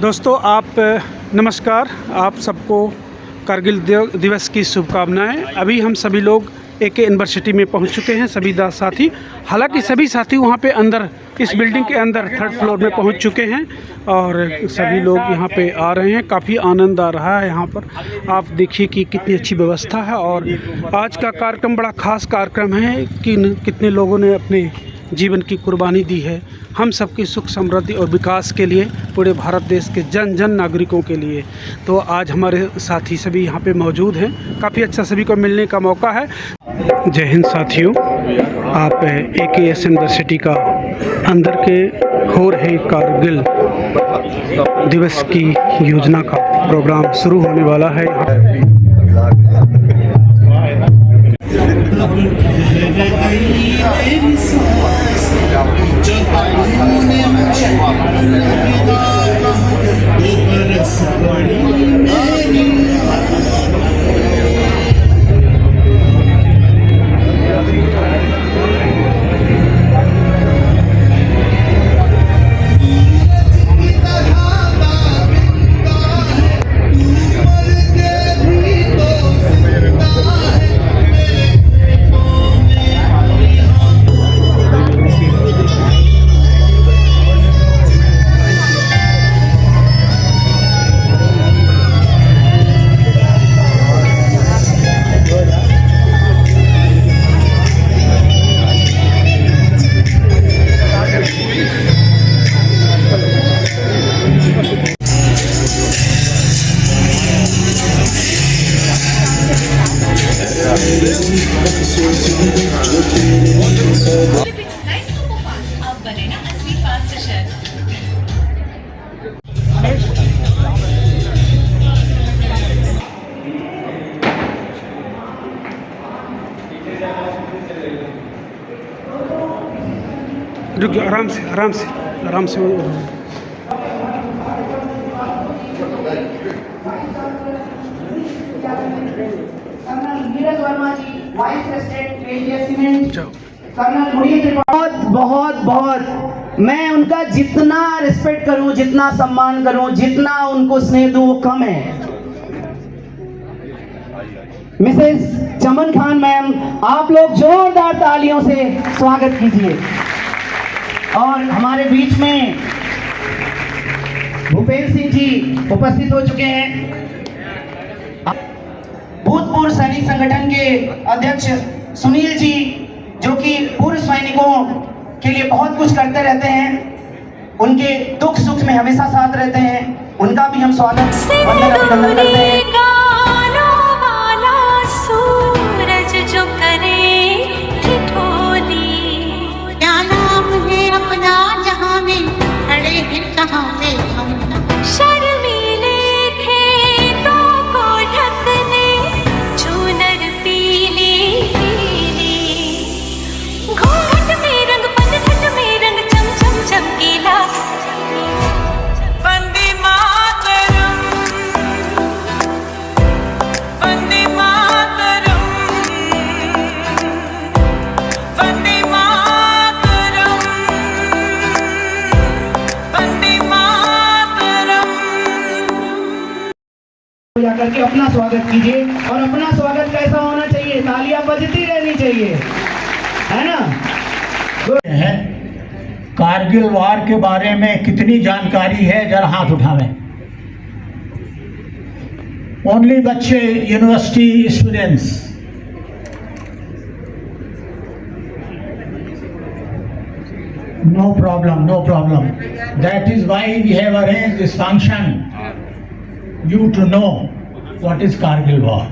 दोस्तों नमस्कार, आप सबको कारगिल दिवस की शुभकामनाएं। अभी हम सभी लोग AK यूनिवर्सिटी में पहुंच चुके हैं, सभी साथी। हालांकि सभी साथी वहां पे अंदर इस बिल्डिंग के अंदर 3rd फ्लोर में पहुंच चुके हैं और सभी लोग यहां पे आ रहे हैं। काफ़ी आनंद आ रहा है यहां पर। आप देखिए कि कितनी अच्छी व्यवस्था है और आज का कार्यक्रम बड़ा ख़ास कार्यक्रम है कि कितने लोगों ने अपने जीवन की कुर्बानी दी है हम सबकी सुख समृद्धि और विकास के लिए, पूरे भारत देश के जन जन नागरिकों के लिए। तो आज हमारे साथी सभी यहाँ पे मौजूद हैं। काफ़ी अच्छा सभी को मिलने का मौका है। जय हिंद साथियों, आप AKS यूनिवर्सिटी का अंदर के हो रहे कारगिल दिवस की योजना का प्रोग्राम शुरू होने वाला है। रुकिए, आराम से आराम से आराम से। बहुत बहुत बहुत मैं उनका जितना रिस्पेक्ट करूं, जितना सम्मान करूं, जितना उनको स्नेह दूं वो कम है। मिसेस चमन खान मैम, आप लोग जोरदार तालियों से स्वागत कीजिए। और हमारे बीच में भूपेंद्र सिंह जी उपस्थित हो चुके हैं, भूतपूर्व सैनिक संगठन के अध्यक्ष सुनील जी, जो कि पूर्व सैनिकों के लिए बहुत कुछ करते रहते हैं, उनके दुख सुख में हमेशा साथ रहते हैं। उनका भी हम स्वागत वंदन अभिनंदन करते हैं। करके अपना स्वागत कीजिए। और अपना स्वागत कैसा होना चाहिए? तालियां बजती रहनी चाहिए, है ना? है कारगिल वार के बारे में कितनी जानकारी है, जरा हाथ उठावें। ओनली बच्चे, university students. No problem, no problem. That is why we have arranged this function, you to know what is Kargil war.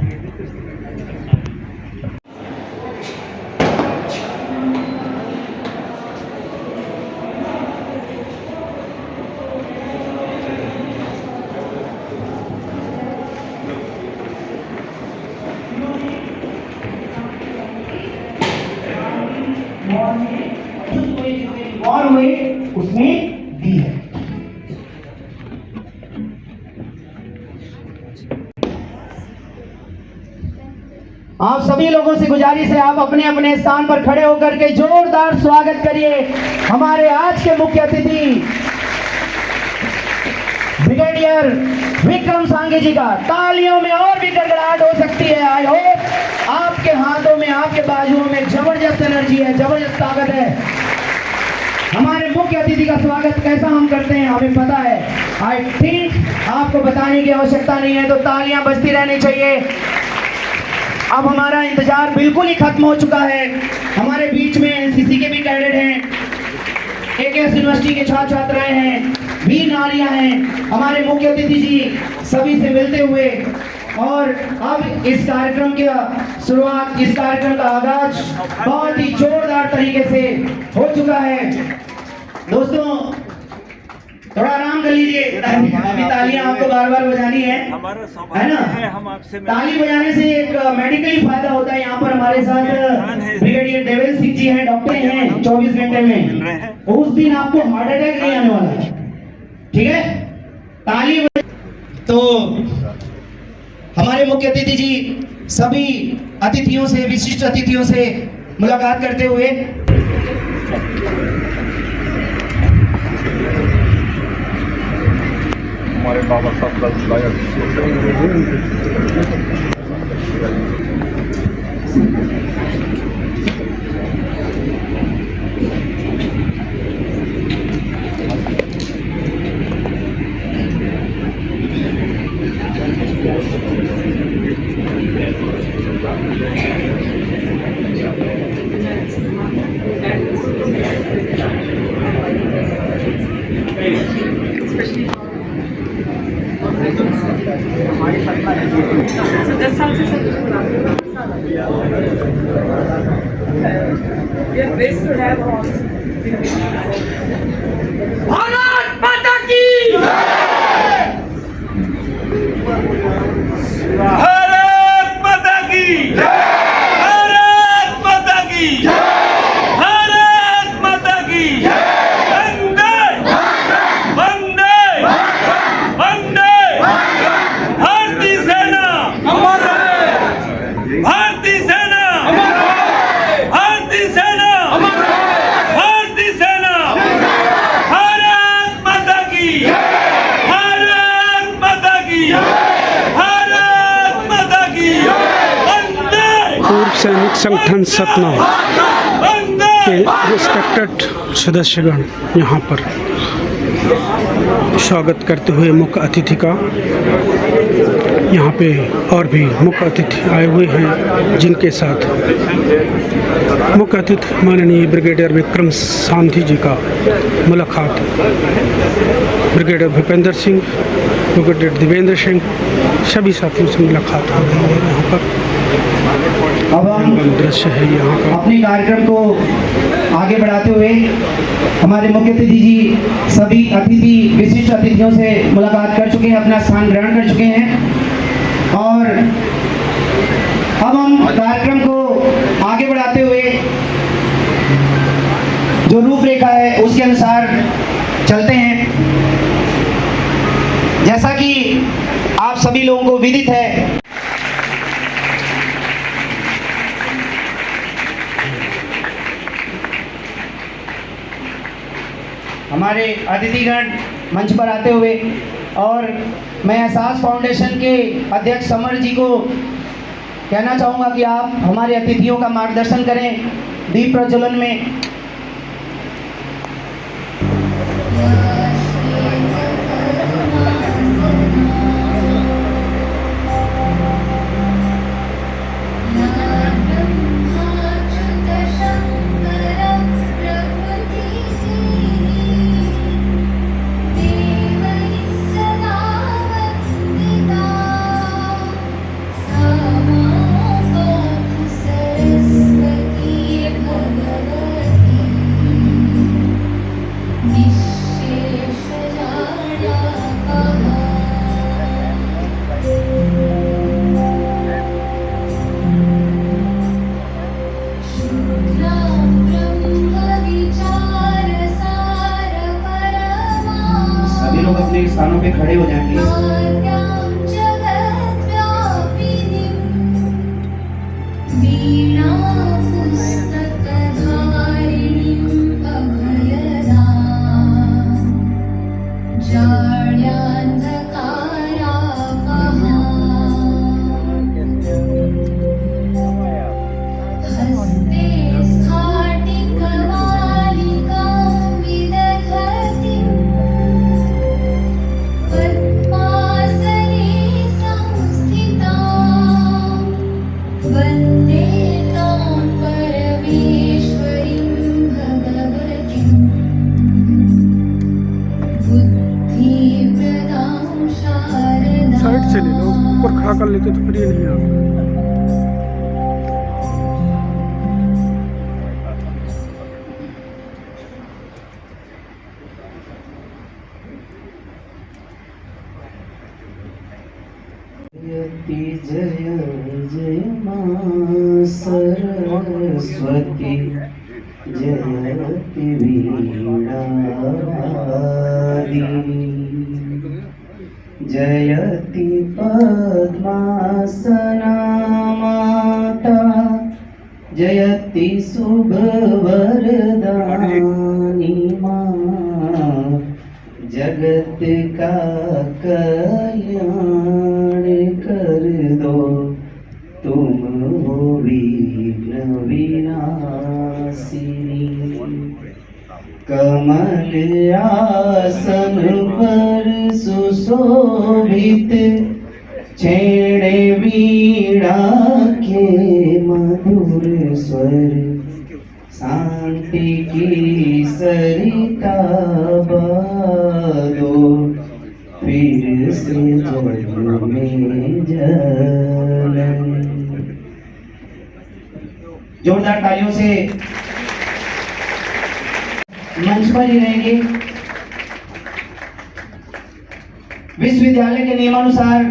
और हुए उसने दी है। आप सभी लोगों से गुजारिश है, आप अपने अपने स्थान पर खड़े होकर के जोरदार स्वागत करिए हमारे आज के मुख्य अतिथि ब्रिगेडियर विक्रम सांगे जी का। तालियों में और भी गड़गड़ाहट हो सकती है। आई होप आपके हाथों में, आपके बाजुओं में जबरदस्त एनर्जी है, जबरदस्त ताकत है। हमारे मुख्य अतिथि का स्वागत कैसा हम करते हैं हमें पता है। आई थिंक आपको बताने की आवश्यकता नहीं है, तो तालियां बजती रहनी चाहिए। अब हमारा इंतजार बिल्कुल ही खत्म हो चुका है। हमारे बीच में एनसीसी के भी कैडेट हैं, एकेएस यूनिवर्सिटी के छात्र छात्राएं हैं, वीर नारियां हैं, हमारे मुख्य अतिथि जी सभी से मिलते हुए। और अब इस कार्यक्रम की शुरुआत, इस कार्यक्रम का आगाज बहुत ही जोरदार तरीके से हो चुका है। दोस्तों थोड़ा आराम कर लीजिए, अभी तालियां आपको बार बार बजानी है ना। ताली बजाने से एक मेडिकली फायदा होता है। यहाँ पर हमारे साथ ब्रिगेडियर देवेंद्र सिंह जी हैं, डॉक्टर हैं 24 घंटे में। उस दिन आपको हार्ट अटैक नहीं आने वाला है, ठीक है। ताली तो हमारे मुख्य अतिथि जी सभी अतिथियों से, विशिष्ट अतिथियों से मुलाकात करते हुए हमारे बाबा साहब का लाया भारत माता की भारत माता की भारत माता की भारत माता की वंदे वंदे वंदे भारतीय सेना अमर रहे, भारतीय सेना अमर रहे, भारतीय सेना अमर रहे, भारतीय सेना भारत माता की भारत माता की भारत माता की वंदे पूर्व सैनिक संगठन सतना के रिस्पेक्टेड सदस्यगण यहाँ पर स्वागत करते हुए मुख्य अतिथि का। यहाँ पे और भी मुख्य अतिथि आए हुए हैं, जिनके साथ मुख्य अतिथि माननीय ब्रिगेडियर विक्रम सांघी जी का मुलाकात, ब्रिगेडियर भूपेंद्र सिंह, ब्रिगेडियर देवेंद्र सिंह, सभी साथियों से मुलाकात हो रही है। यहाँ पर अब हम दृश्य है यहाँ का। अपने कार्यक्रम को आगे बढ़ाते हुए हमारे मुख्य अतिथि जी सभी अतिथि, विशिष्ट अतिथियों से मुलाकात कर चुके हैं, अपना स्थान ग्रहण कर चुके हैं। और अब हम कार्यक्रम को आगे बढ़ाते हुए जो रूपरेखा है उसके अनुसार चलते हैं। जैसा कि आप सभी लोगों को विदित है, हमारे अतिथिगण मंच पर आते हुए, और मैं एहसास फाउंडेशन के अध्यक्ष समर जी को कहना चाहूँगा कि आप हमारे अतिथियों का मार्गदर्शन करें दीप प्रज्वलन में। अपने स्थानों पे खड़े हो जाएं प्लीज। जाड्यान्ध ऊपर खड़ा कर लेते तो फिर ये नहीं आता। जयति जय जय मां सरस्वती जयति वीणावादी जयति पद्मासना माता जयति शुभवरदानी मां जगत का कल्याण कर दो तुम हो विघ्न विनाशिनी। कमल आसन पर सुशोभित छेड़े वीणा के मधुर स्वर शांति की सरिता बहादो फिर से जग में जलन। जोरदार तालियों से मंच पर ही रहेंगे। विश्वविद्यालय के नियमानुसार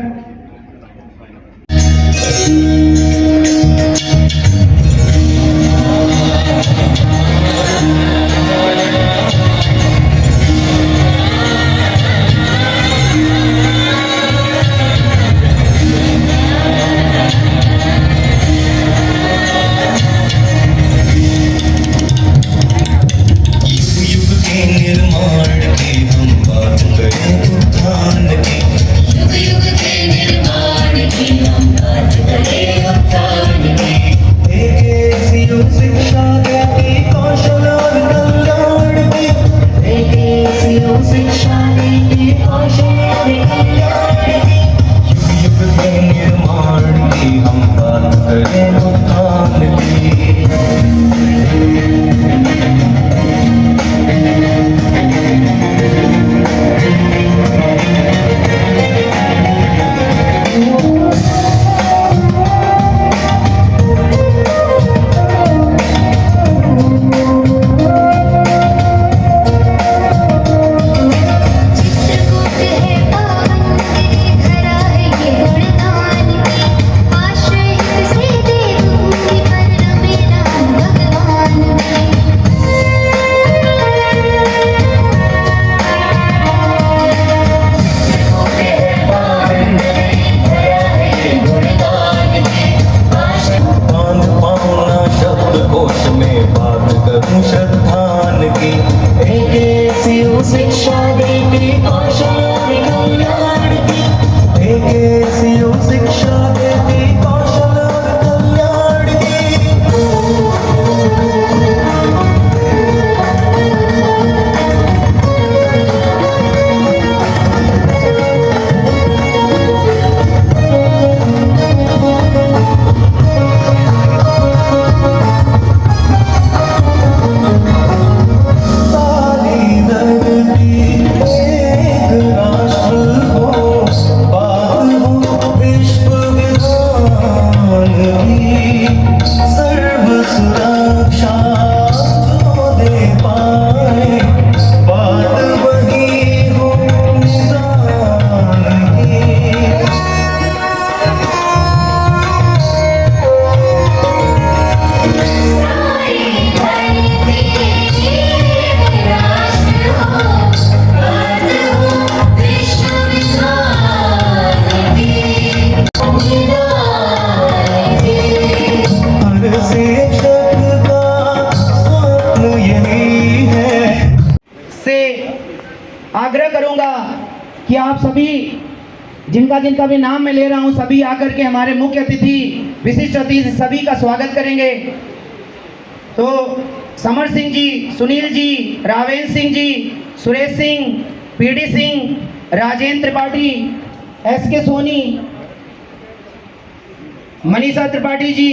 आग्रह करूंगा कि आप सभी जिनका भी नाम मैं ले रहा हूं सभी आकर के हमारे मुख्य अतिथि विशिष्ट अतिथि सभी का स्वागत करेंगे। तो समर सिंह जी, सुनील जी, रावेंद्र सिंह जी, सुरेश सिंह, पीडी सिंह, राजेंद्र त्रिपाठी, एसके सोनी, मनीषा त्रिपाठी जी,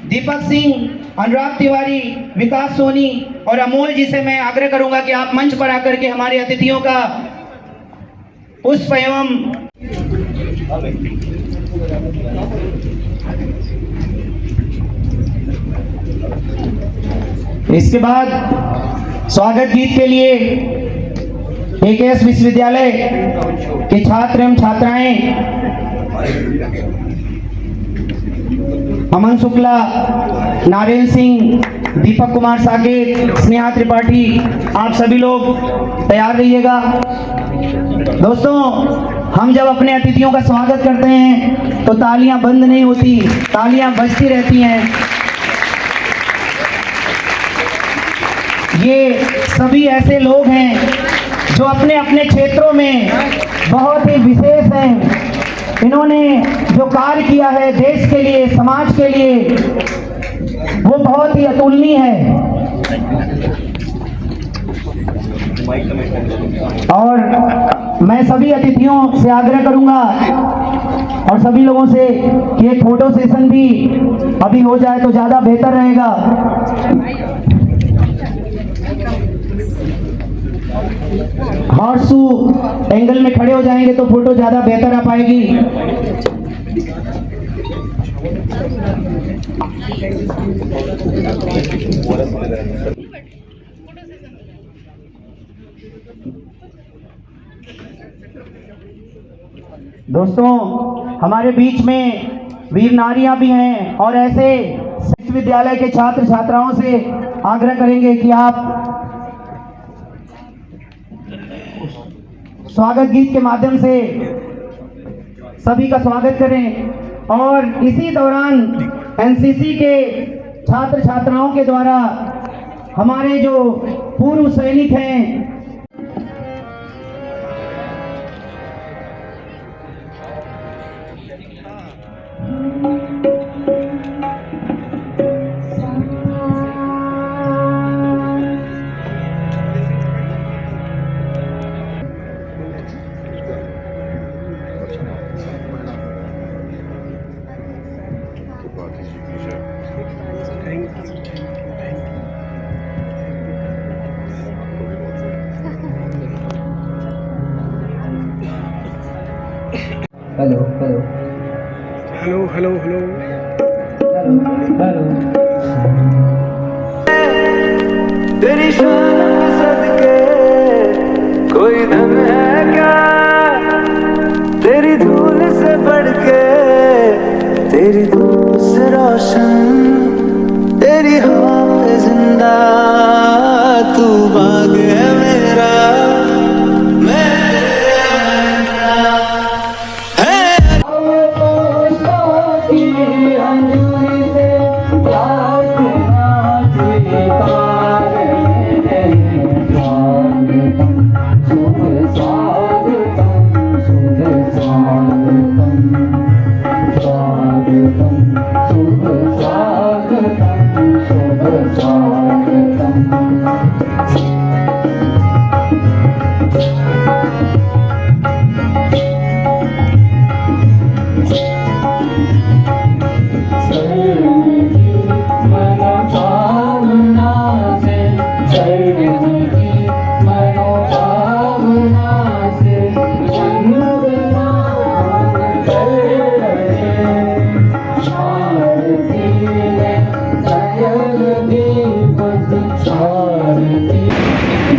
दीपक सिंह, अनुराग तिवारी, विकास सोनी और अमोल जी से मैं आग्रह करूंगा कि आप मंच पर आकर के हमारे अतिथियों का पुष्प एवं इसके बाद स्वागत गीत के लिए एकेएस विश्वविद्यालय के छात्र एवं छात्राएं अमन शुक्ला, नारायण सिंह, दीपक कुमार साकेत, स्नेहा त्रिपाठी, आप सभी लोग तैयार रहिएगा। दोस्तों, हम जब अपने अतिथियों का स्वागत करते हैं तो तालियां बंद नहीं होती, तालियां बजती रहती हैं। ये सभी ऐसे लोग हैं जो अपने अपने क्षेत्रों में बहुत ही विशेष हैं। इन्होंने जो कार्य किया है देश के लिए, समाज के लिए, वो बहुत ही अतुलनीय है। और मैं सभी अतिथियों से आग्रह करूंगा और सभी लोगों से कि एक फोटो सेशन भी अभी हो जाए तो ज़्यादा बेहतर रहेगा। हॉर्सू एंगल में खड़े हो जाएंगे तो फोटो ज़्यादा बेहतर आ पाएगी। दोस्तों, हमारे बीच में वीर नारियां भी हैं और ऐसे विश्वविद्यालय के छात्र छात्राओं से आग्रह करेंगे कि आप स्वागत गीत के माध्यम से सभी का स्वागत करें। और इसी दौरान एनसीसी के छात्र छात्राओं के द्वारा हमारे जो पूर्व सैनिक हैं hello hello hello hello hello hello तेरी शान में सदके कोई धन है क्या, तेरी धूल से बढ़ के, तेरी धूल से रोशन, तेरी हवा पे जिंदा, तू बाग है मेरा, मैं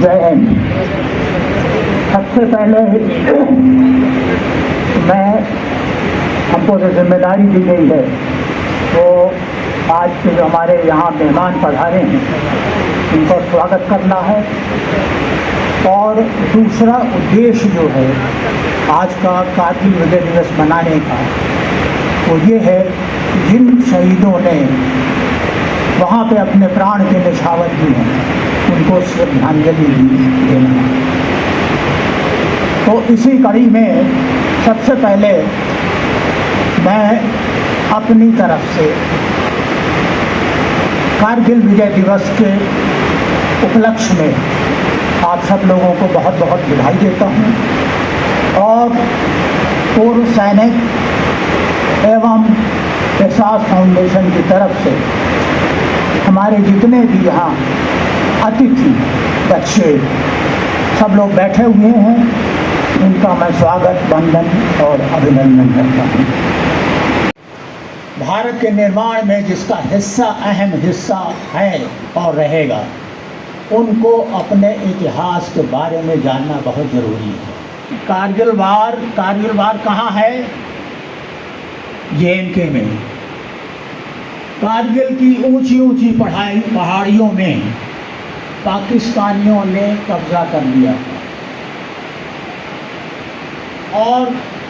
जय हिंद। सबसे पहले मैं हमको जो जिम्मेदारी दी गई है वो आज के जो हमारे यहाँ मेहमान पधारे हैं उनका स्वागत करना है। और दूसरा उद्देश्य जो है आज का कारगिल विजय दिवस मनाने का वो ये है कि जिन शहीदों ने वहाँ पे अपने प्राण के निछावर दिए हैं उनको श्रद्धांजलि देना है। तो इसी कड़ी में सबसे पहले मैं अपनी तरफ से कारगिल विजय दिवस के उपलक्ष्य में आप सब लोगों को बहुत बहुत बधाई देता हूँ। और पूर्व सैनिक एवं एहसास फाउंडेशन की तरफ से हमारे जितने भी यहाँ अतिथि बच्चे सब लोग बैठे हुए हैं उनका मैं स्वागत, वंदन और अभिनंदन करता हूँ। भारत के निर्माण में जिसका हिस्सा, अहम हिस्सा है और रहेगा, उनको अपने इतिहास के बारे में जानना बहुत ज़रूरी है। कारगिल वार कहाँ है? JNK में। कारगिल की ऊंची ऊंची पहाड़ियों में पाकिस्तानियों ने कब्जा कर लिया और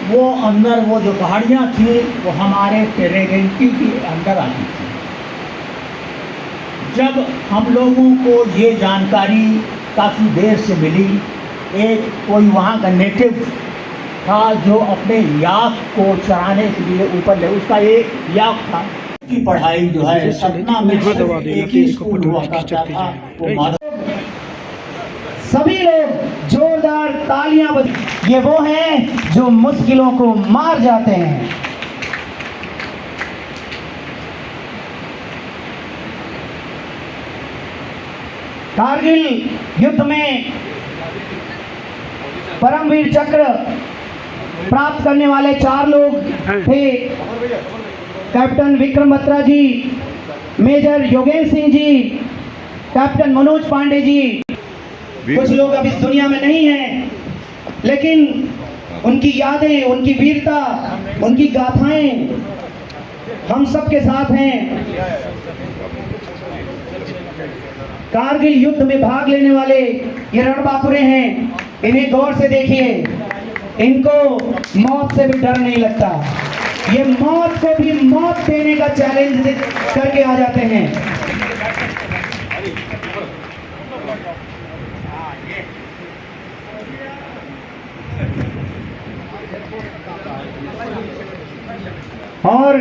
वो अंदर, वो जो पहाड़ियाँ थी वो हमारे टेरेगेंटी के अंदर आती थी। जब हम लोगों को ये जानकारी काफ़ी देर से मिली, एक कोई वहाँ का नेटिव था जो अपने याक को चराने के लिए ऊपर ले, उसका एक याक था की पढ़ाई जो है सतना में सिर्फ एक ही स्कूल हुआ करता था, वो सभी लोग जोरदार तालियां बजा। ये वो हैं जो मुश्किलों को मार जाते हैं। कारगिल युद्ध में परमवीर चक्र प्राप्त करने वाले 4 लोग थे। कैप्टन विक्रम बत्रा जी, मेजर योगेंद्र सिंह जी, कैप्टन मनोज पांडे जी। कुछ लोग अब इस दुनिया में नहीं हैं, लेकिन उनकी यादें, उनकी वीरता, उनकी गाथाएं हम सबके साथ हैं। कारगिल युद्ध में भाग लेने वाले ये रणबांकुरे हैं, इन्हें गौर से देखिए। इनको मौत से भी डर नहीं लगता। ये मौत को भी मौत देने का चैलेंज करके आ जाते हैं। और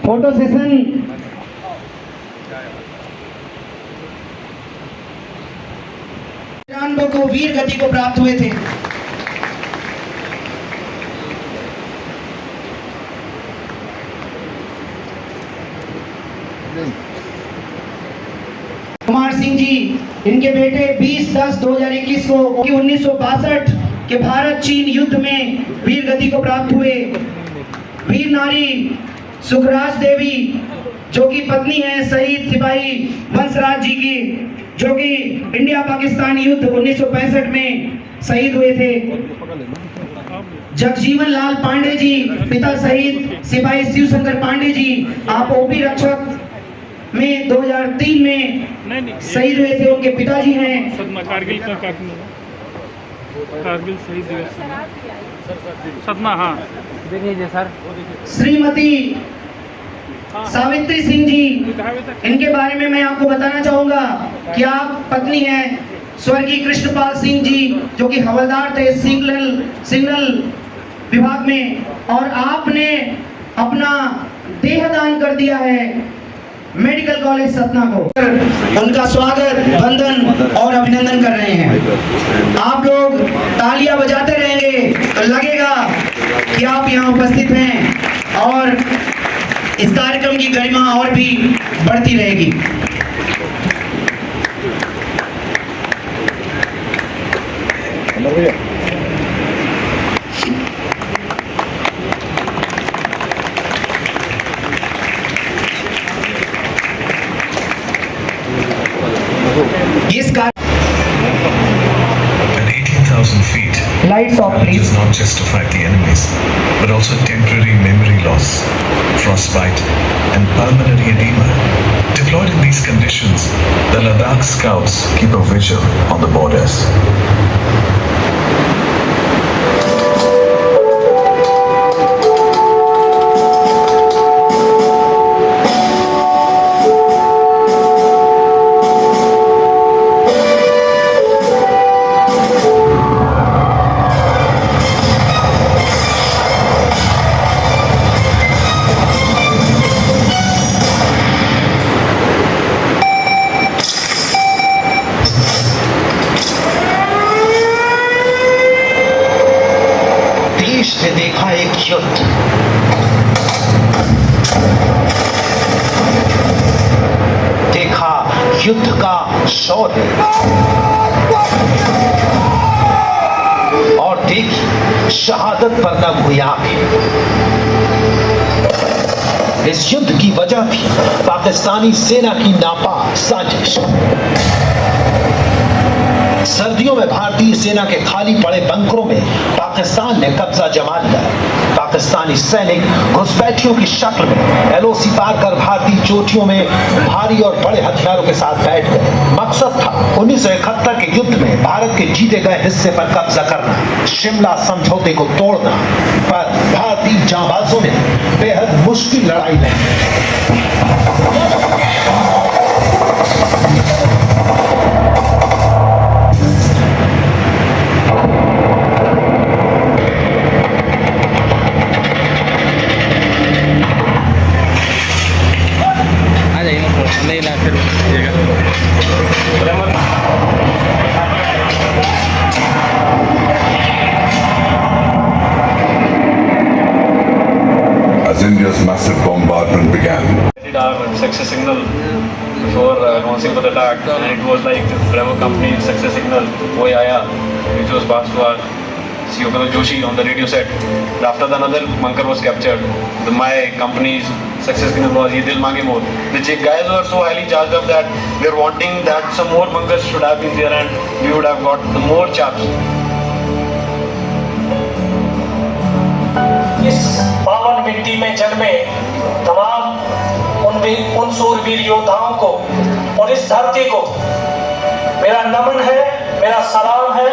फोटो सेशन जानवरों को वीर गति को प्राप्त हुए थे। कुमार सिंह जी, इनके बेटे 20/10/2021 को 1962 के भारत चीन युद्ध में वीर गति को प्राप्त हुए। वीर नारी सुखराज देवी, जो कि पत्नी है शहीद सिपाही वंशराज जी की, जो कि इंडिया पाकिस्तान युद्ध 1965 में शहीद हुए थे। जगजीवन लाल पांडे जी, पिता शहीद सिपाही शिवशंकर पांडे जी, आप ओपी रक्षक में 2003 में शहीद हुए थे। उनके पिताजी हैं कारगिल का कारगिल शहीद दिवस सदमा। हाँ देखिए सर, श्रीमती सावित्री सिंह जी, इनके बारे में मैं आपको बताना चाहूंगा कि आप पत्नी हैं स्वर्गीय कृष्णपाल सिंह जी, जो कि हवलदार थे सिग्नल विभाग में, और आपने अपना देहदान कर दिया है मेडिकल कॉलेज सतना को। उनका स्वागत, वंदन और अभिनंदन कर रहे हैं। आप लोग तालियां बजाते रहेंगे तो लगेगा कि आप यहाँ उपस्थित हैं और इस कार्यक्रम की गरिमा और भी बढ़ती रहेगी। इस At 18,000 feet, lights off it please. does not just fight the enemies, but also temporary memory loss, frostbite, and pulmonary edema. Deployed in these conditions, the Ladakh scouts keep a vigil on the borders. देश ने देखा एक युद्ध, देखा युद्ध का शौर्य, और देखी शहादत पर न कोई आंख। इस युद्ध की वजह थी पाकिस्तानी सेना की नापाक साजिश। सर्दियों में भारतीय सेना के खाली पड़े बंकरों में पाकिस्तान ने कब्जा जमा लिया। पाकिस्तानी सैनिक घुसपैठियों की शक्ल में एलओसी पार कर भारतीय चोटियों में भारी और बड़े हथियारों के साथ बैठ गए। मकसद था 1971 के युद्ध में भारत के जीते गए हिस्से पर कब्जा करना, शिमला समझौते को तोड़ना। पर भारतीय जांबाजों ने बेहद मुश्किल लड़ाई लड़ी। As India's massive bombardment began, did our success signal before announcing for the attack, and it was like the Bravo company success signal "Koi Aaya," which was passed to our CEO Kanal Joshi on the radio set. And after that, another bunker was captured. My company's success signal was "Ye Dil Mange More." The guys were so highly charged up that they were wanting that some more bunkers should have been there, and we would have got the more chaps. इस पावन मिट्टी में जन्मे तमाम उन सूरवीर योद्धाओं को और इस धरती को मेरा नमन है, मेरा सलाम है।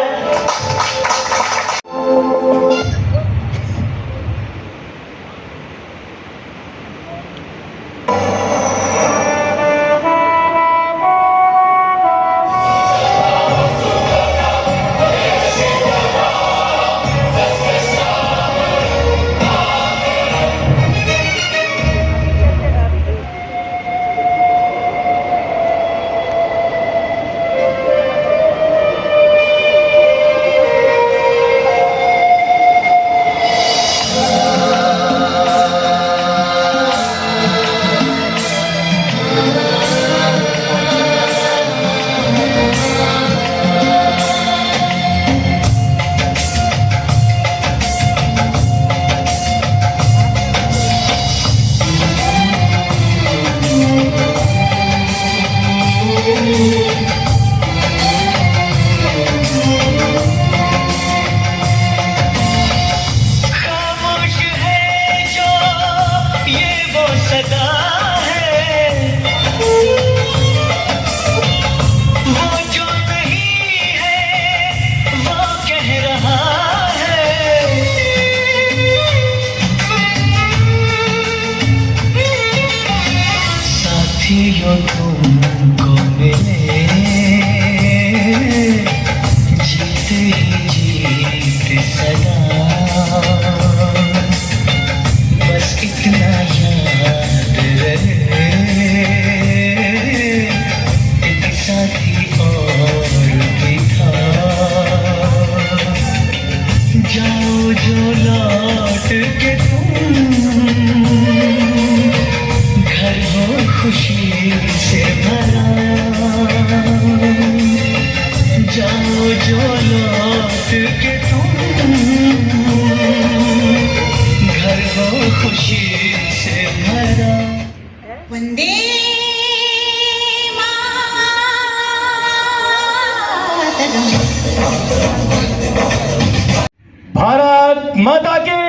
भारत माता की,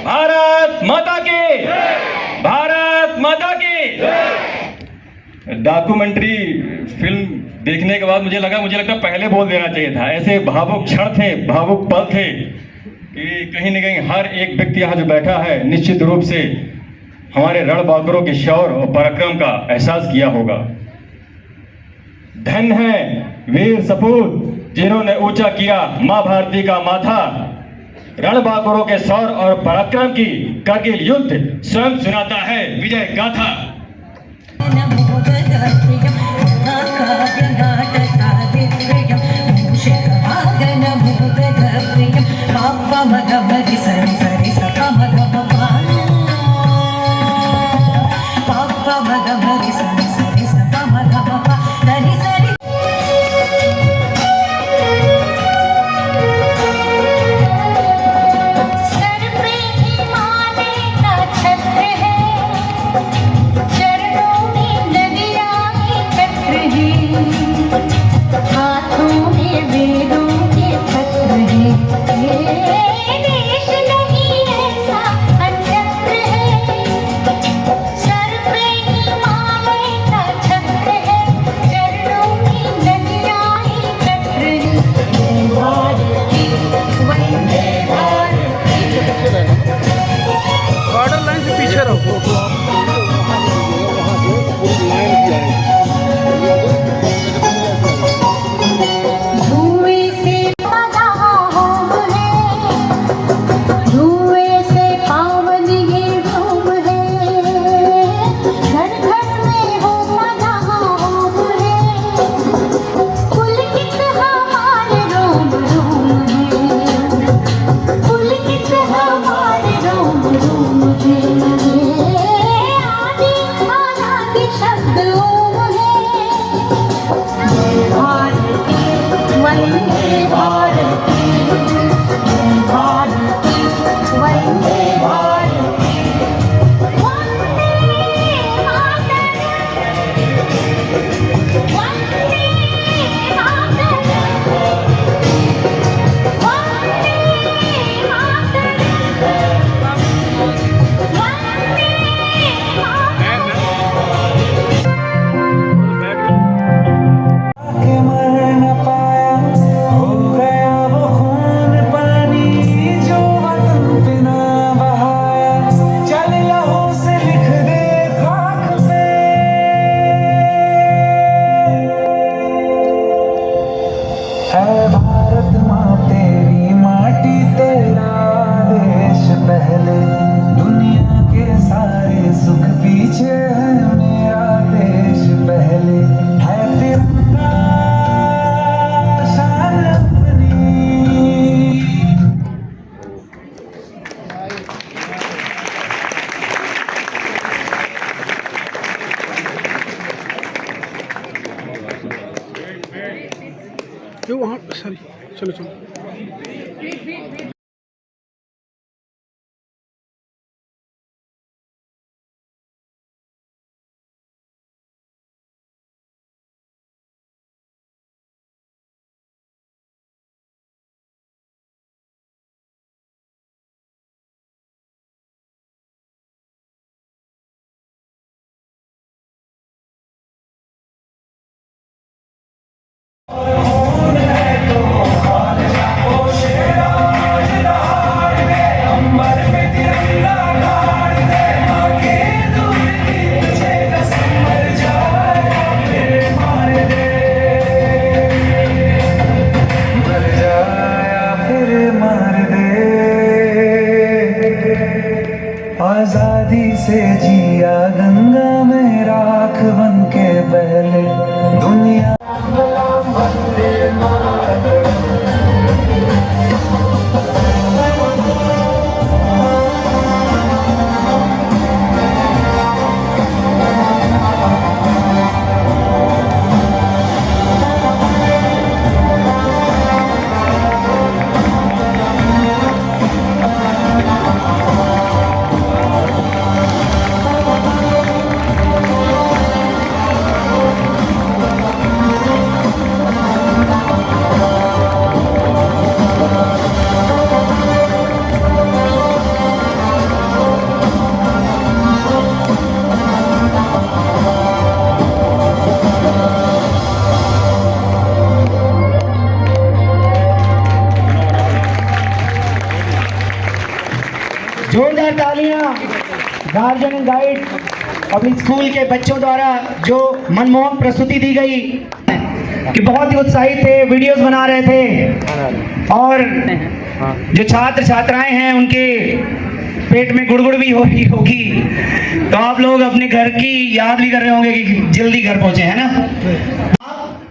भारत माता की, भारत माता की। डॉक्यूमेंट्री फिल्म देखने के बाद मुझे लगता पहले बोल देना चाहिए था। ऐसे भावुक क्षण थे, भावुक पल थे कि कहीं न कहीं हर एक व्यक्ति यहाँ जो बैठा है निश्चित रूप से हमारे रणबांकुरों के शौर्य और पराक्रम का एहसास किया होगा। धन्य है वीर सपूत जिन्होंने ऊंचा किया मां भारती का माथा। रणबांकुरों के शौर्य और पराक्रम की कारगिल युद्ध स्वयं सुनाता है विजय गाथा। सर पे हिमालय का छत्र है। जो वहाँ सॉरी चलो चलो आजादी से जिया गंगा में राख बन के पहले दुनिया जोरदार तालियां guardian and guide public school के बच्चों द्वारा जो मनमोहक प्रस्तुति दी गई कि बहुत ही उत्साहित थे, वीडियोस बना रहे थे और जो छात्र छात्राएं हैं उनके पेट में गुड़गुड़ भी हो रही होगी, तो आप लोग अपने घर की याद भी कर रहे होंगे कि जल्दी घर पहुंचे, है ना। आप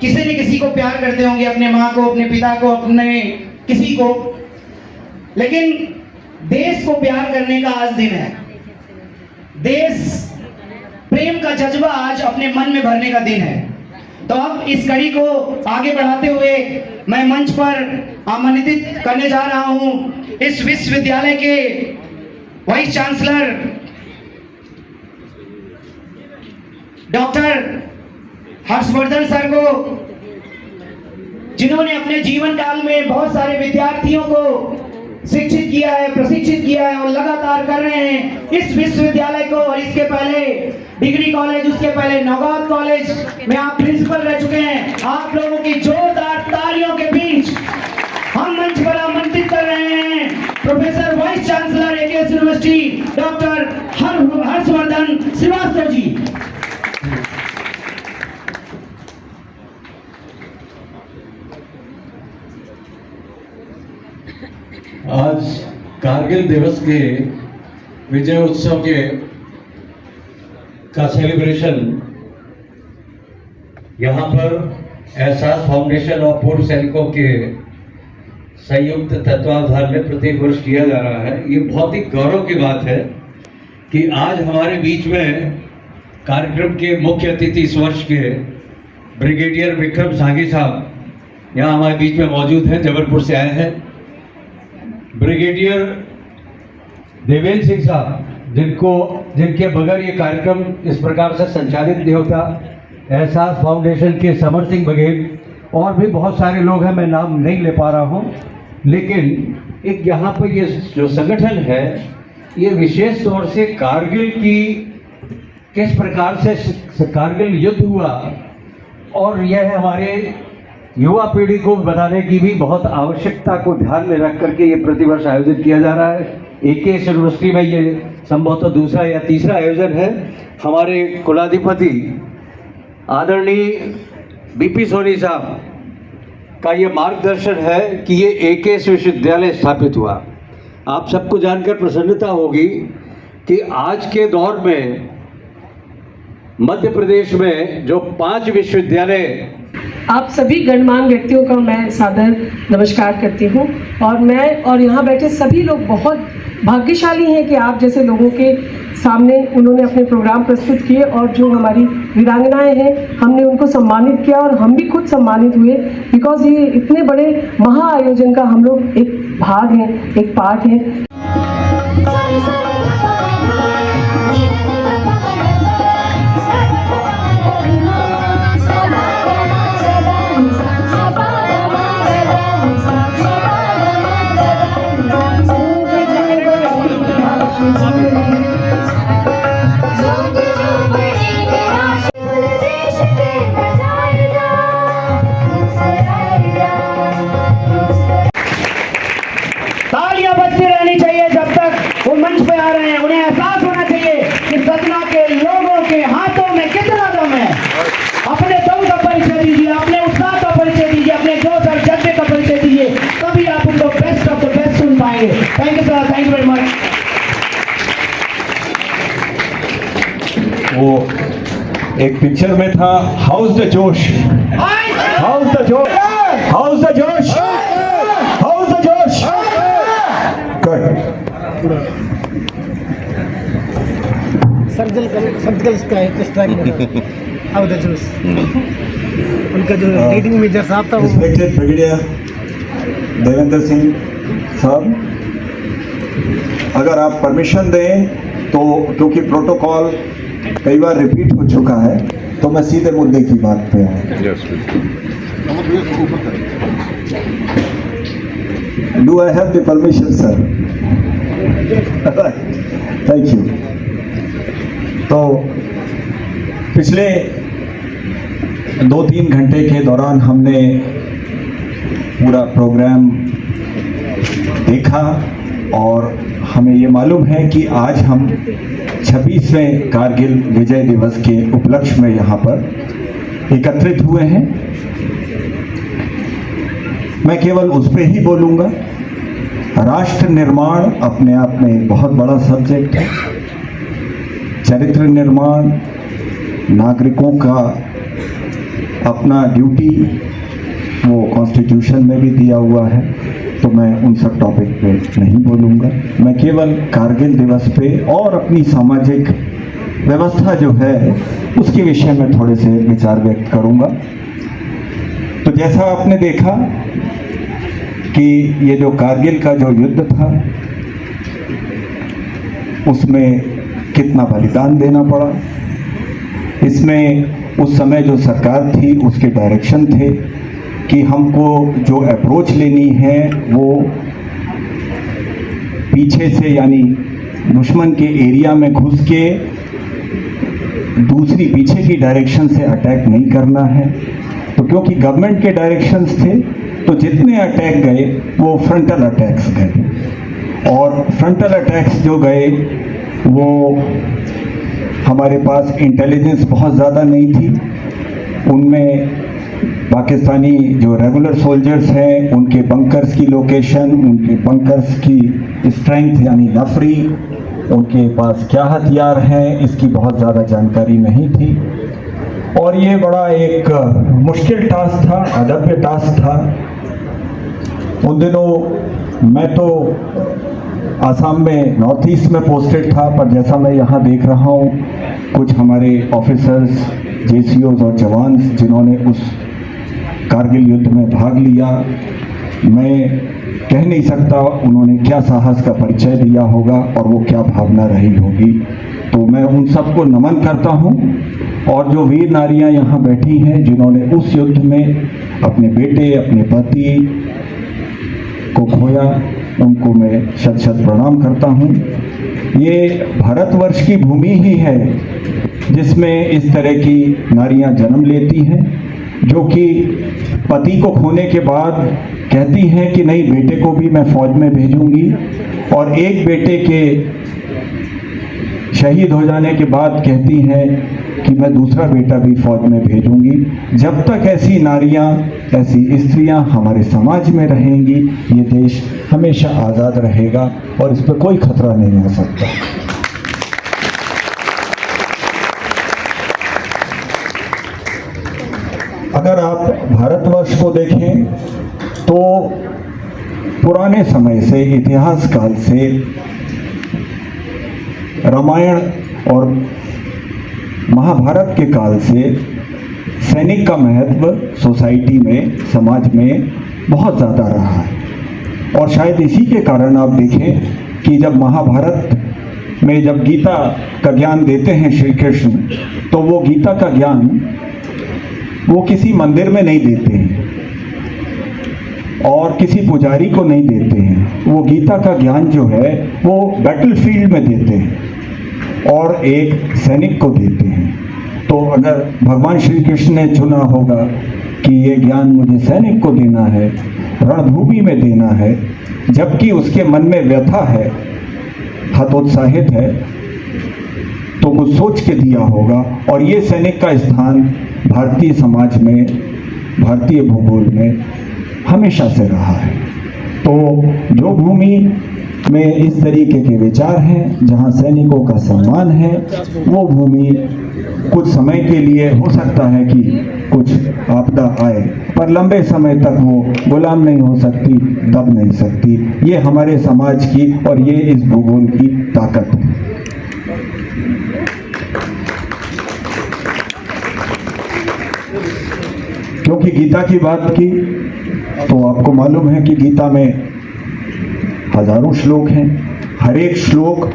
किसी न किसी को प्यार करते होंगे, अपने माँ को, अपने पिता को, अपने किसी को, लेकिन देश को प्यार करने का आज दिन है। देश प्रेम का जज्बा आज अपने मन में भरने का दिन है। तो अब इस कड़ी को आगे बढ़ाते हुए मैं मंच पर आमंत्रित करने जा रहा हूं इस विश्वविद्यालय के vice chancellor doctor Harshvardhan sir को, जिन्होंने अपने जीवन काल में बहुत सारे विद्यार्थियों को शिक्षित किया है, प्रशिक्षित किया है और लगातार कर रहे हैं इस विश्वविद्यालय को। और इसके पहले डिग्री कॉलेज, उसके पहले नौगात कॉलेज में आप प्रिंसिपल रह चुके हैं। आप लोगों की जोरदार तालियों के बीच हम मंच पर आमंत्रित कर रहे हैं professor vice chancellor AKS university doctor Harshvardhan Shrivastava ji. आज कारगिल दिवस के विजय उत्सव के का सेलिब्रेशन यहाँ पर एहसास फाउंडेशन और पूर्व सैनिकों के संयुक्त तत्वावधान में प्रत्येक वर्ष किया जा रहा है। ये बहुत ही गौरव की बात है कि आज हमारे बीच में कार्यक्रम के मुख्य अतिथि इस वर्ष के ब्रिगेडियर विक्रम सांघी साहब यहाँ हमारे बीच में मौजूद हैं, जबलपुर से आए हैं। ब्रिगेडियर देवेंद्र सिंह साहब, जिनके बगैर ये कार्यक्रम इस प्रकार से संचालित नहीं होता। एहसास फाउंडेशन के समर सिंह बघेल और भी बहुत सारे लोग हैं, मैं नाम नहीं ले पा रहा हूँ। लेकिन एक यहाँ पर ये जो संगठन है, ये विशेष तौर से कारगिल की किस प्रकार से कारगिल युद्ध हुआ, और यह हमारे युवा पीढ़ी को बताने की भी बहुत आवश्यकता को ध्यान में रख करके ये प्रतिवर्ष आयोजित किया जा रहा है। AKS यूनिवर्सिटी में ये संभवतः दूसरा या तीसरा आयोजन है। हमारे कुलाधिपति आदरणीय BP सोनी साहब का ये मार्गदर्शन है कि ये AKS विश्वविद्यालय स्थापित हुआ। आप सबको जानकर प्रसन्नता होगी कि आज के दौर में मध्य प्रदेश में जो 5 विश्वविद्यालय, आप सभी गणमान्य व्यक्तियों का मैं सादर नमस्कार करती हूँ। और मैं और यहाँ बैठे सभी लोग बहुत भाग्यशाली हैं कि आप जैसे लोगों के सामने उन्होंने अपने प्रोग्राम प्रस्तुत किए, और जो हमारी वीरांगनाएं हैं हमने उनको सम्मानित किया, और हम भी खुद सम्मानित हुए, बिकॉज ये इतने बड़े महा आयोजन का हम लोग एक भाग हैं, एक पार्ट हैं। तालियां बजती रहनी चाहिए जब तक वो मंच पे आ रहे हैं। उन्हें एहसास होना चाहिए कि सदना के लोगों के हाथों में कितना दम है। अपने दम का परिचय दीजिए, अपने उत्साह का परिचय दीजिए, अपने जोश और जज्बे का परिचय दीजिए, तभी आप उनको बेस्ट ऑफ द बेस्ट सुन पाएंगे। Thank you sir, thank you very much. वो एक पिक्चर में था, हाउस द जोश, हाउस द जोश, हाउस द जोश, हाउस द जोश। सर्जिकल स्ट्राइक हाउ द जोश, उनका जो लीडिंग मेजर साहब था, रिस्पेक्टेड ब्रिगेडियर देवेंद्र सिंह साहब, अगर आप परमिशन दें तो, क्योंकि प्रोटोकॉल कई बार रिपीट हो चुका है, तो मैं सीधे मुद्दे की बात पे आऊँ। Do I have the permission sir? Thank you. तो पिछले 2-3 घंटे के दौरान हमने पूरा प्रोग्राम देखा, और हमें ये मालूम है कि आज हम 26वें कारगिल विजय दिवस के उपलक्ष्य में यहाँ पर एकत्रित हुए हैं। मैं केवल उस पर ही बोलूँगा। राष्ट्र निर्माण अपने आप में एक बहुत बड़ा सब्जेक्ट है। चरित्र निर्माण, नागरिकों का अपना ड्यूटी, वो कॉन्स्टिट्यूशन में भी दिया हुआ है, तो मैं उन सब टॉपिक पे नहीं बोलूँगा। मैं केवल कारगिल दिवस पे और अपनी सामाजिक व्यवस्था जो है उसके विषय में थोड़े से विचार व्यक्त करूँगा। तो जैसा आपने देखा कि ये जो कारगिल का जो युद्ध था, उसमें कितना बलिदान देना पड़ा। इसमें उस समय जो सरकार थी उसके डायरेक्शन थे कि हमको जो अप्रोच लेनी है वो पीछे से, यानी दुश्मन के एरिया में घुस के दूसरी पीछे की डायरेक्शन से अटैक नहीं करना है। तो क्योंकि गवर्नमेंट के डायरेक्शंस थे, तो जितने अटैक गए वो फ्रंटल अटैक्स गए, और फ्रंटल अटैक्स जो गए वो हमारे पास इंटेलिजेंस बहुत ज़्यादा नहीं थी। उनमें पाकिस्तानी जो रेगुलर सोल्जर्स हैं उनके बंकर्स की लोकेशन, उनके बंकर्स की स्ट्रेंथ यानी नफरी, उनके पास क्या हथियार हैं, इसकी बहुत ज़्यादा जानकारी नहीं थी। और ये बड़ा एक मुश्किल टास्क था, अदम्य टास्क था। उन दिनों मैं तो आसाम में नॉर्थ ईस्ट में पोस्टेड था, पर जैसा मैं यहाँ देख रहा हूँ कुछ हमारे ऑफिसर्स, JCOs और जवान जिन्होंने उस कारगिल युद्ध में भाग लिया। मैं कह नहीं सकता उन्होंने क्या साहस का परिचय दिया होगा और वो क्या भावना रही होगी। तो मैं उन सबको नमन करता हूँ और जो वीर नारियां यहाँ बैठी हैं जिन्होंने उस युद्ध में अपने बेटे अपने पति को खोया, उनको मैं शत शत प्रणाम करता हूँ। ये भारतवर्ष की भूमि ही है जिसमें इस तरह की नारियां जन्म लेती हैं, जो कि पति को खोने के बाद कहती हैं कि नहीं, बेटे को भी मैं फौज में भेजूंगी, और एक बेटे के शहीद हो जाने के बाद कहती हैं कि मैं दूसरा बेटा भी फौज में भेजूंगी। जब तक ऐसी नारियां, ऐसी स्त्रियां हमारे समाज में रहेंगी, ये देश हमेशा आज़ाद रहेगा और इस पर कोई खतरा नहीं हो सकता। अगर आप भारतवर्ष को देखें तो पुराने समय से, इतिहास काल से रामायण और महाभारत के काल से सैनिक का महत्व सोसाइटी में, समाज में बहुत ज़्यादा रहा है। और शायद इसी के कारण आप देखें कि जब महाभारत में जब गीता का ज्ञान देते हैं श्री कृष्ण, तो वो गीता का ज्ञान वो किसी मंदिर में नहीं देते हैं और किसी पुजारी को नहीं देते हैं। वो गीता का ज्ञान जो है वो बैटलफील्ड में देते हैं और एक सैनिक को देते हैं। तो अगर भगवान श्री कृष्ण ने चुना होगा कि ये ज्ञान मुझे सैनिक को देना है, रणभूमि में देना है, जबकि उसके मन में व्यथा है, हतोत्साहित है, तो कुछ सोच के दिया होगा। और ये सैनिक का स्थान भारतीय समाज में, भारतीय भूगोल में हमेशा से रहा है। तो जो भूमि में इस तरीके के विचार हैं, जहां सैनिकों का सम्मान है, वो भूमि कुछ समय के लिए हो सकता है कि कुछ आपदा आए, पर लंबे समय तक वो गुलाम नहीं हो सकती, दब नहीं सकती। ये हमारे समाज की और ये इस भूगोल की ताकत है। क्योंकि गीता की बात की तो आपको मालूम है कि गीता में हजारों श्लोक हैं। हर एक श्लोक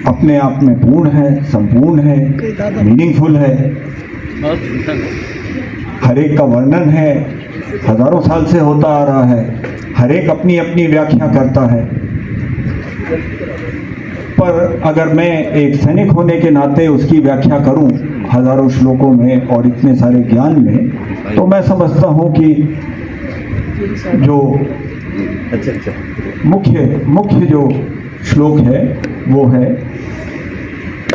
अपने आप में पूर्ण है, संपूर्ण है, मीनिंगफुल है। हर एक का वर्णन है, हजारों साल से होता आ रहा है। हर एक अपनी अपनी व्याख्या करता है। पर अगर मैं एक सैनिक होने के नाते उसकी व्याख्या करूं हजारों श्लोकों में और इतने सारे ज्ञान में, तो मैं समझता हूं कि जो मुख्य जो श्लोक है वो है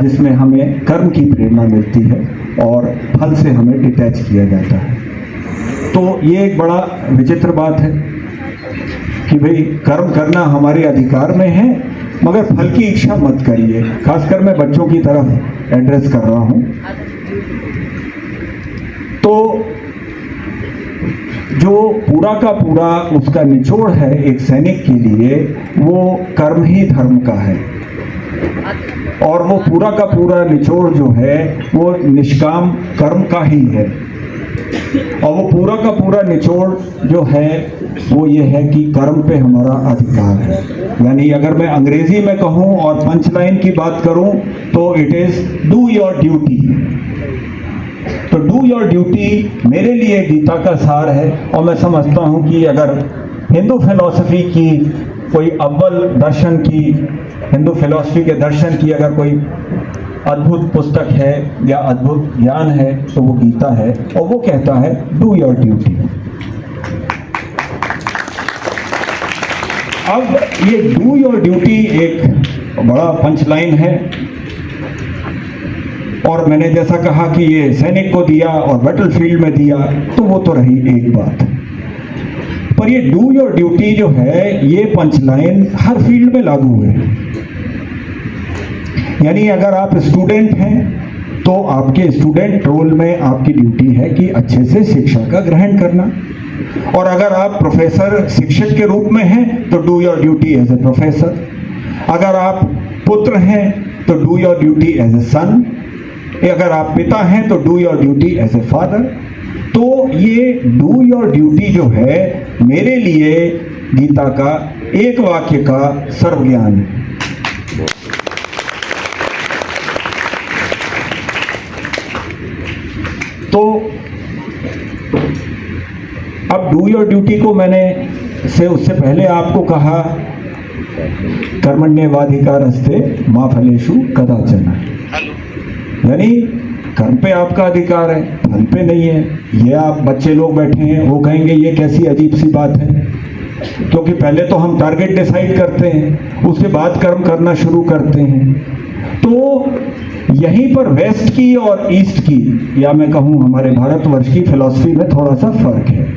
जिसमें हमें कर्म की प्रेरणा मिलती है और फल से हमें डिटैच किया जाता है। तो ये एक बड़ा विचित्र बात है कि भाई कर्म करना हमारे अधिकार में है, मगर फल की इच्छा मत करिए। खासकर मैं बच्चों की तरफ एड्रेस कर रहा हूं। तो जो पूरा का पूरा उसका निचोड़ है एक सैनिक के लिए, वो कर्म ही धर्म का है। और वो पूरा का पूरा निचोड़ जो है वो निष्काम कर्म का ही है। और वो पूरा का पूरा निचोड़ जो है वो ये है कि कर्म पे हमारा अधिकार है। यानी अगर मैं अंग्रेजी में कहूँ और पंचलाइन की बात करूँ तो it is do your duty. तो डू योर ड्यूटी मेरे लिए गीता का सार है। और मैं समझता हूँ कि अगर हिंदू फिलॉसफी की कोई अव्वल दर्शन की, हिंदू फिलॉसफी के दर्शन की अगर कोई अद्भुत पुस्तक है या अद्भुत ज्ञान है तो वो गीता है। और वो कहता है डू योर ड्यूटी। अब ये डू योर ड्यूटी एक बड़ा पंचलाइन है। और मैंने जैसा कहा कि ये सैनिक को दिया और बैटलफील्ड में दिया, तो वो तो रही एक बात। पर ये डू योर ड्यूटी जो है ये पंचलाइन हर फील्ड में लागू है। यानी अगर आप स्टूडेंट हैं तो आपके स्टूडेंट रोल में आपकी ड्यूटी है कि अच्छे से शिक्षा का ग्रहण करना। और अगर आप प्रोफेसर, शिक्षक के रूप में हैं तो do your duty as a professor. अगर आप पुत्र हैं तो do your duty as a son. अगर आप पिता हैं तो do your duty as a father. तो ये डू योर ड्यूटी जो है मेरे लिए गीता का एक वाक्य का सर्वज्ञान है। तो अब डू योर ड्यूटी को मैंने उससे पहले आपको कहा कर्मण्येवाधिकारस्ते मा फलेषु कदाचन, यानी कर्म पे आपका अधिकार है, फल पे नहीं है। ये आप बच्चे लोग बैठे हैं वो कहेंगे ये कैसी अजीब सी बात है, क्योंकि पहले तो हम टारगेट डिसाइड करते हैं उसके बाद कर्म करना शुरू करते हैं। तो यहीं पर वेस्ट की और ईस्ट की, या मैं कहूँ हमारे भारतवर्ष की फिलॉसफी में थोड़ा सा फर्क है।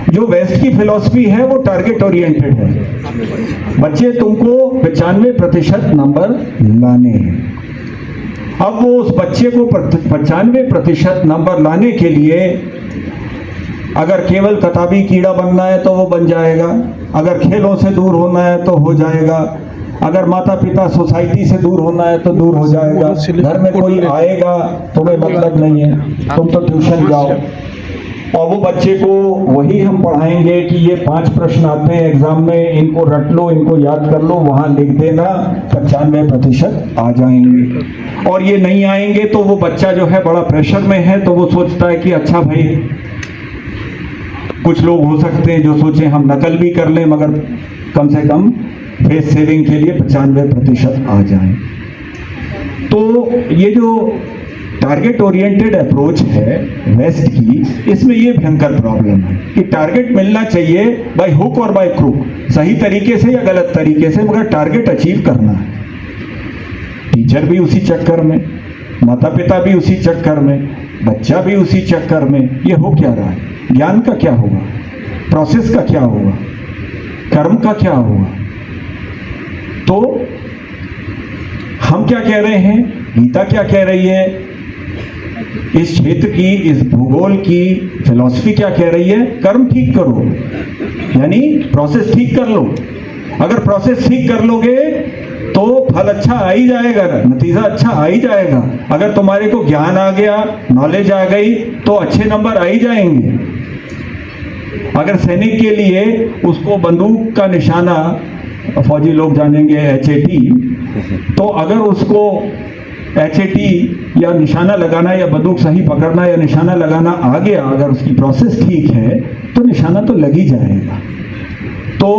जो वेस्ट की फिलॉसफी है वो टारगेट ओरिएंटेड है, बच्चे तुमको 95% नंबर लाने हैं। अब वो उस बच्चे को 95% नंबर लाने के लिए अगर केवल किताबी कीड़ा बनना है तो वो बन जाएगा, अगर खेलों से दूर होना है तो हो जाएगा, अगर माता पिता सोसाइटी से दूर होना है तो दूर हो जाएगा, घर में कोई आएगा तुम्हें मतलब नहीं है, तुम तो ट्यूशन जाओ। और वो बच्चे को वही हम पढ़ाएंगे कि ये 5 प्रश्न आते हैं एग्जाम में, इनको रट लो, इनको याद कर लो, वहां लिख देना, 95% आ जाएंगे। और ये नहीं आएंगे तो वो बच्चा जो है बड़ा प्रेशर में है, तो वो सोचता है कि अच्छा भाई, कुछ लोग हो सकते हैं जो सोचे हम नकल भी कर लें मगर कम से कम फेस सेविंग के लिए 95% आ जाएं। तो ये जो टारगेट ओरिएंटेड अप्रोच है वेस्ट की, इसमें ये भयंकर प्रॉब्लम है कि टारगेट मिलना चाहिए बाय हुक और बाय क्रूक, सही तरीके से या गलत तरीके से, मगर टारगेट अचीव करना है। टीचर भी उसी चक्कर में, माता पिता भी उसी चक्कर में, बच्चा भी उसी चक्कर में। ये हो क्या रहा है? ज्ञान का क्या होगा, प्रोसेस का क्या होगा, कर्म का क्या होगा? तो हम क्या कह रहे हैं, गीता क्या कह रही है, इस क्षेत्र की, इस भूगोल की फिलॉसफी क्या कह रही है? कर्म ठीक करो, यानी प्रोसेस ठीक कर लो। अगर प्रोसेस ठीक कर लोगे तो फल अच्छा आ ही जाएगा, नतीजा अच्छा आ ही जाएगा। अगर तुम्हारे को ज्ञान आ गया, नॉलेज आ गई, तो अच्छे नंबर आ ही जाएंगे। अगर सैनिक के लिए उसको बंदूक का निशाना, फौजी लोग जानेंगे HAT, तो अगर उसको HAT या निशाना लगाना या बंदूक सही पकड़ना या निशाना लगाना आ गया, अगर उसकी प्रोसेस ठीक है तो निशाना तो लग ही जाएगा। तो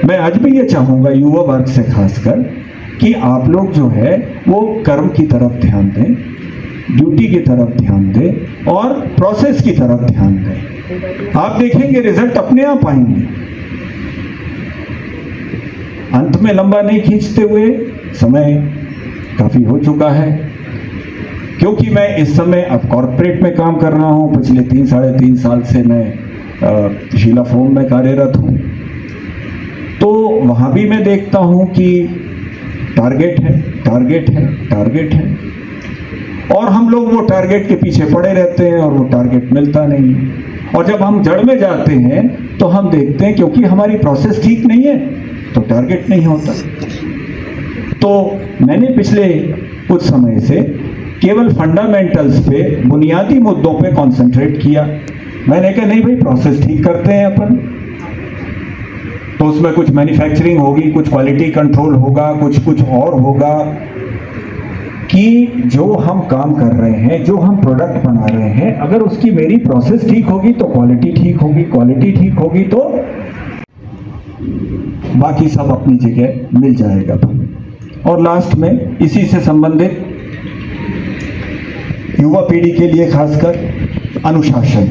मैं आज भी ये चाहूँगा युवा वर्ग से खासकर कि आप लोग जो है वो कर्म की तरफ ध्यान दें, ड्यूटी की तरफ ध्यान दें और प्रोसेस की तरफ ध्यान दें। आप देखेंगे रिजल्ट अपने आप आएंगे। अंत में लंबा नहीं खींचते हुए, समय काफ़ी हो चुका है, क्योंकि मैं इस समय अब कॉर्पोरेट में काम कर रहा हूँ। पिछले 3-3.5 साल से मैं शीला फोम में कार्यरत हूँ। तो वहाँ भी मैं देखता हूँ कि टारगेट है, टारगेट है, टारगेट है, और हम लोग वो टारगेट के पीछे पड़े रहते हैं और वो टारगेट मिलता नहीं है। और जब हम जड़ में जाते हैं तो हम देखते हैं क्योंकि हमारी प्रोसेस ठीक नहीं है तो टारगेट नहीं होता। तो मैंने पिछले कुछ समय से केवल फंडामेंटल्स पे, बुनियादी मुद्दों पे कंसंट्रेट किया। मैंने कहा नहीं भाई, प्रोसेस ठीक करते हैं अपन, तो उसमें कुछ मैन्युफैक्चरिंग होगी, कुछ क्वालिटी कंट्रोल होगा, कुछ और होगा, कि जो हम काम कर रहे हैं, जो हम प्रोडक्ट बना रहे हैं, अगर उसकी मेरी प्रोसेस ठीक होगी तो क्वालिटी ठीक होगी, क्वालिटी ठीक होगी तो बाकी सब अपनी जगह मिल जाएगा। और लास्ट में इसी से संबंधित युवा पीढ़ी के लिए खासकर अनुशासन।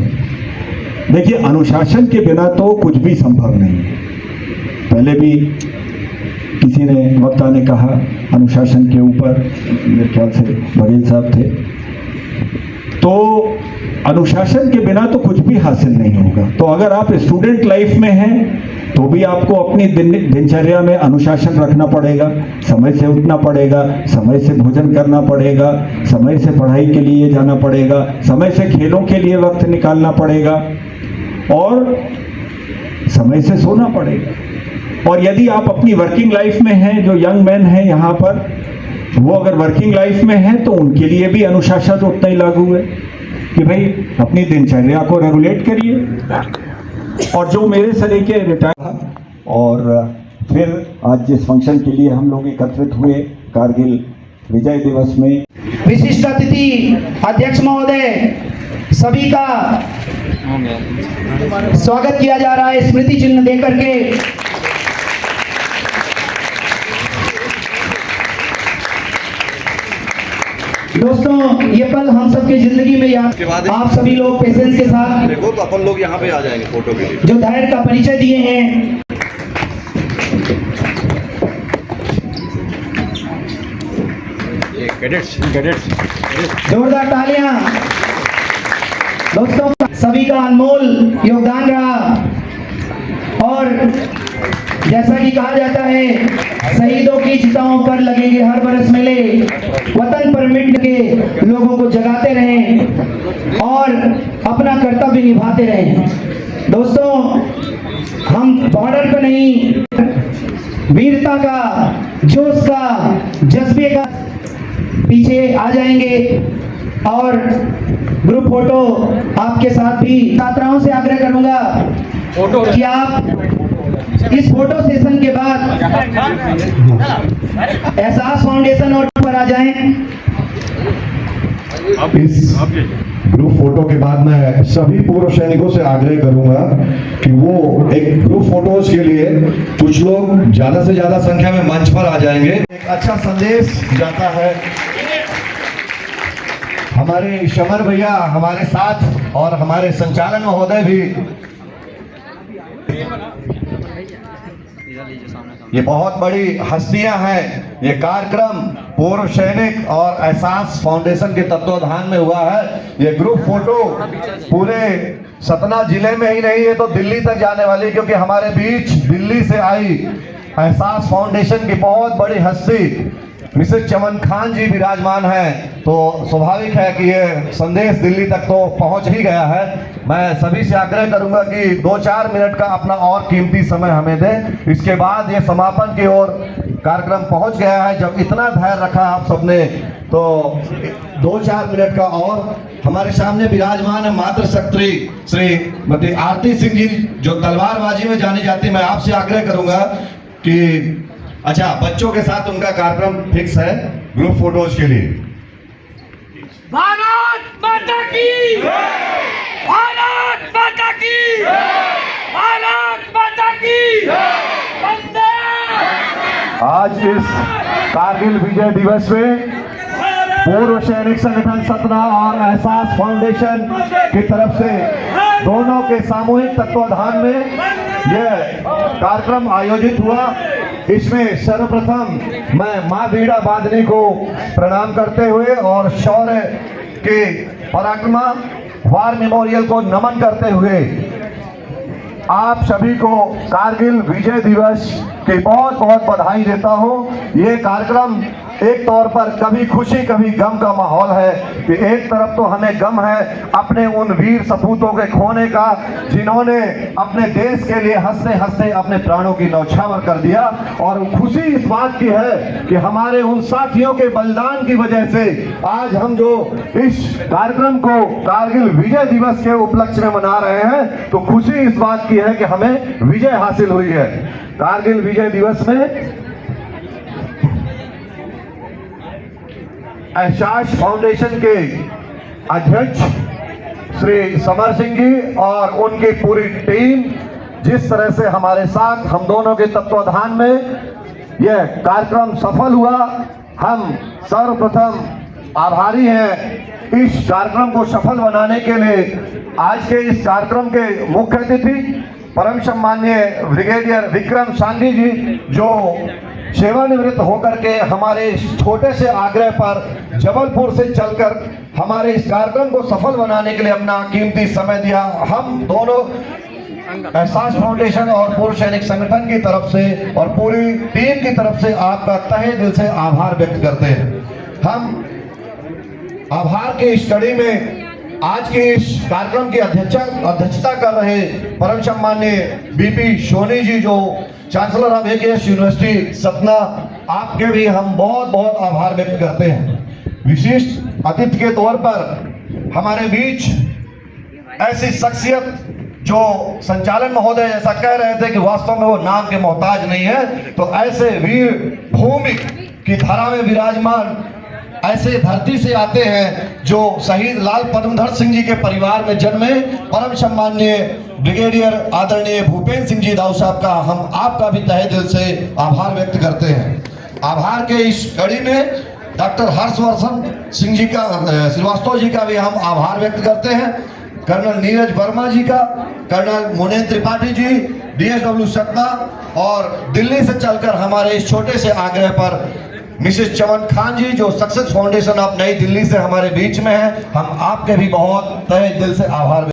देखिए, अनुशासन के बिना तो कुछ भी संभव नहीं है। पहले भी किसी ने, वक्ता ने कहा अनुशासन के ऊपर, मेरे ख्याल से बघेल साहब थे, तो अनुशासन के बिना तो कुछ भी हासिल नहीं होगा। तो अगर आप स्टूडेंट लाइफ में हैं तो भी आपको अपनी दिनचर्या में अनुशासन रखना पड़ेगा, समय से उठना पड़ेगा, समय से भोजन करना पड़ेगा, समय से पढ़ाई के लिए जाना पड़ेगा, समय से खेलों के लिए वक्त निकालना पड़ेगा और समय से सोना पड़ेगा। और यदि आप अपनी वर्किंग लाइफ में हैं, जो यंग मैन हैं यहाँ पर, वो अगर वर्किंग लाइफ में हैं तो उनके लिए भी अनुशासन उतना ही लागू है। कि भाई अपनी दिनचर्या को रेगुलेट करिए। और जो मेरे से के रिटायर और फिर आज जिस फंक्शन के लिए हम लोग एकत्रित हुए कारगिल विजय दिवस में, विशिष्ट अतिथि अध्यक्ष महोदय सभी का स्वागत किया जा रहा है स्मृति चिन्ह देकर के। दोस्तों ये पल हम सबकी जिंदगी में याद, आप सभी लोग पेशेंस के साथ देखो तो अपन लोग यहाँ पे आ जाएंगे फोटो के लिए। जो धैर्य का परिचय दिए हैं, जोरदार तालियां दोस्तों, सभी का अनमोल योगदान रहा। और जैसा कि कहा जाता है, शहीदों की चिताओं पर लगेंगे हर बरस मेले, वतन पर मिट के लोगों को जगाते रहें और अपना कर्तव्य निभाते रहें। दोस्तों हम बॉर्डर पे नहीं, वीरता का, जोश का, जज्बे का पीछे आ जाएंगे और ग्रुप फोटो आपके साथ भी। छात्राओं से आग्रह करूंगा कि आप इस फोटो सेशन के बाद एहसास फाउंडेशन और पर आ जाएं। इस ग्रुप फोटो के बाद मैं सभी पूर्व सैनिकों से आग्रह करूंगा कि वो एक ग्रुप फोटोज के लिए कुछ लोग ज्यादा से ज्यादा संख्या में मंच पर आ जाएंगे। एक अच्छा संदेश जाता है। हमारे शमर भैया हमारे साथ और हमारे संचालन महोदय भी, ये बहुत बड़ी हस्तियां हैं। ये कार्यक्रम पूर्व सैनिक और एहसास फाउंडेशन के तत्वाधान में हुआ है। ये ग्रुप फोटो पूरे सतना जिले में ही नहीं, ये तो दिल्ली तक जाने वाली, क्योंकि हमारे बीच दिल्ली से आई एहसास फाउंडेशन की बहुत बड़ी हस्ती मिसेस चमन खान जी विराजमान हैं, तो स्वाभाविक है कि ये संदेश दिल्ली तक तो पहुंच ही गया है। मैं सभी से आग्रह करूंगा कि 2-4 मिनट का अपना और कीमती समय हमें दें। इसके बाद ये समापन की ओर कार्यक्रम पहुंच गया है। जब इतना धैर्य रखा आप सबने, तो 2-4 मिनट का और हमारे सामने विराजमान है मातृ शक्ति श्रीमती आरती सिंह जी, जो तलवारबाजी में जानी जाती। मैं आपसे आग्रह करूंगा कि अच्छा, बच्चों के साथ उनका कार्यक्रम फिक्स है ग्रुप फोटोज के लिए। भारत माता की, भारत माता की, भारत माता की, वंदे। आज इस कारगिल विजय दिवस में पूर्व सैनिक संगठन सतना और एहसास फाउंडेशन की तरफ से दोनों के सामूहिक तत्वाधान में यह कार्यक्रम आयोजित हुआ। इसमें सर्वप्रथम मैं मां बीड़ा बांधनी को प्रणाम करते हुए और शौर्य के पराक्रमा वार मेमोरियल को नमन करते हुए आप सभी को कारगिल विजय दिवस की बहुत बहुत बधाई देता हूं। ये कार्यक्रम एक तौर पर कभी खुशी कभी गम का माहौल है कि एक तरफ तो हमें गम है अपने उन वीर सपूतों के खोने का, जिन्होंने अपने देश के लिए हंसते हंसते अपने प्राणों की न्यौछावर कर दिया, और खुशी इस बात की है कि हमारे उन साथियों के बलिदान की वजह से आज हम जो इस कार्यक्रम को कारगिल विजय दिवस के उपलक्ष्य में मना रहे हैं, तो खुशी इस बात की है कि हमें विजय हासिल हुई है। कारगिल विजय दिवस में एहसास फाउंडेशन के अध्यक्ष श्री समर सिंह जी और उनकी पूरी टीम जिस तरह से हमारे साथ हम दोनों के तत्वाधान में यह कार्यक्रम सफल हुआ, हम सर्वप्रथम आभारी हैं। इस कार्यक्रम को सफल बनाने के लिए आज के इस कार्यक्रम के मुख्य अतिथि परम सम्माननीय ब्रिगेडियर विक्रम सांघी जी, जो सेवानिवृत्त होकर के हमारे इस छोटे से आग्रह पर जबलपुर से चलकर हमारे इस कार्यक्रम को सफल बनाने के लिए अपना कीमती समय दिया। हम दोनों एहसास फाउंडेशन और पूर्व सैनिक संगठन की तरफ से और पूरी टीम की तरफ से आपका तहे दिल से आभार व्यक्त करते हैं। हम आभार की इस कड़ी में आज के इस कार्यक्रम की अध्यक्षता कर रहे परम सम्माननीय बीपी सोनी जी, जो chancellor of AKS university Satna, आपके भी हम बहुत बहुत आभार व्यक्त करते हैं। विशिष्ट अतिथि के तौर पर हमारे बीच ऐसी शख्सियत जो संचालन महोदय ऐसा कह रहे थे कि वास्तव में वो नाम के मोहताज नहीं है, तो ऐसे वीर भूमि की धरा में विराजमान ऐसे धरती से आते हैं जो शहीद लाल पद्मधर सिंह जी के परिवार में जन्मे, परम सम्माननीय ब्रिगेडियर आदरणीय भूपेंद्र सिंह जी दाऊ साहब का हम आपका भी तहे दिल से आभार व्यक्त करते हैं। आभार के इस कड़ी में डॉक्टर हर्षवर्धन सिंह जी का श्रीवास्तव जी का भी हम आभार व्यक्त करते हैं, कर्नल नीरज वर्मा जी का, कर्नल मुनेन्द्र त्रिपाठी जी, DSW सतना, और दिल्ली से चलकर हमारे इस छोटे से आग्रह पर मिसेस चमन खान जी जो सक्सेस फाउंडेशन ऑफ नई दिल्ली से हमारे बीच में है, हम आपके भी बहुत तहे दिल से आभार